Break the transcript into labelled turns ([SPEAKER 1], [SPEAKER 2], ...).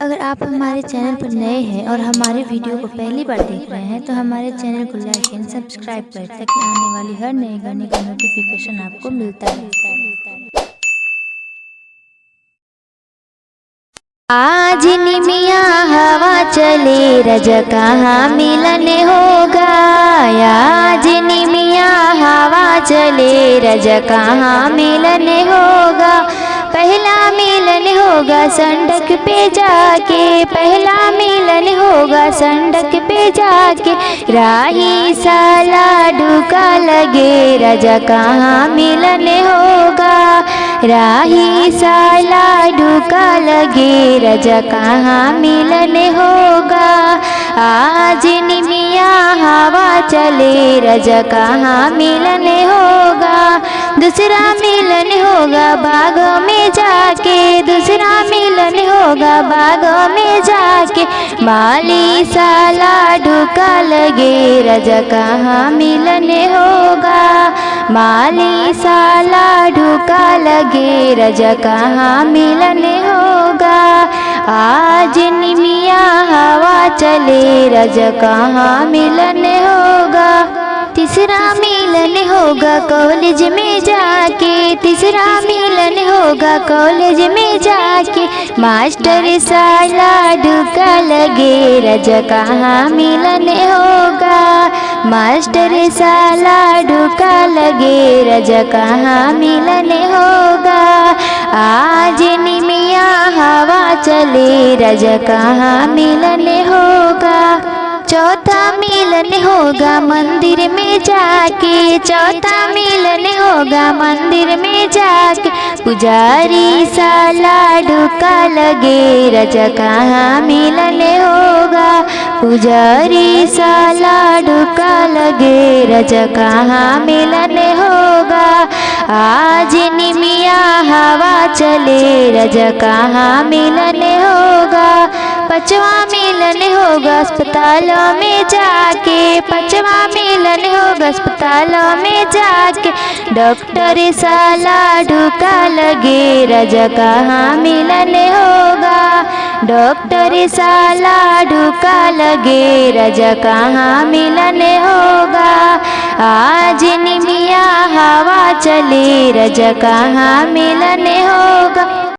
[SPEAKER 1] अगर आप हमारे चैनल पर नए हैं और हमारे वीडियो को पहली बार देख रहे हैं तो हमारे चैनल को लाइक एंड सब्सक्राइब करें ताकि आने वाली हर नए गाने का नोटिफिकेशन आपको मिलता रहे। आज निमिया हवा चले रज कहाँ मिलन होगा, आज निमिया हवा चले रज कहाँ मिलन होगा। पहला मिलन होगा सड़क पे जाके, पहला मिलन होगा सड़क पे जाके। राही साला ढूका लगे रजा कहाँ मिलन होगा, राही साला ढूका लगे रजा कहाँ मिलन होगा। आज निमिया हवा चले रजा कहाँ मिलन होगा। दूसरा मिलन होगा बागों में जाके, दूसरा मिलन होगा बागों में जाके। माली साला ढूका लगे रजा कहाँ मिलन होगा, माली साला ढूका लगे रजा कहाँ मिलन होगा। आज निमिया हवा चले रजा कहाँ मिलन होगा। तीसरा मिलन होगा कॉलेज में जाके, तीसरा मिलन होगा कॉलेज में जाके। मास्टर साला ढूका लगे रजा कहाँ मिलन होगा, मास्टर साला ढूका लगे रजा कहाँ मिलन होगा। आज निमिया हवा चले रजा कहाँ मिलन होगा। चौथा मिलन होगा मंदिर में जाके, चौथा मिलन होगा मंदिर में जाके। पुजारी साला ढूका लगे रजा कहाँ मिलन होगा, पुजारी साला ढूका लगे रजा कहाँ मिलन होगा। आज निमिया हवा चले रजा कहाँ मिलन होगा। पांचवा मिलन होगा अस्पतालों में जाके, पांचवा मिलन होगा अस्पतालों में जाके। डॉक्टर साला ढूका लगे रजा कहाँ मिलन होगा, डॉक्टर साला ढूका लगे रजा कहाँ मिलन होगा। आज निमिया हवा चले रजा कहाँ मिलन होगा।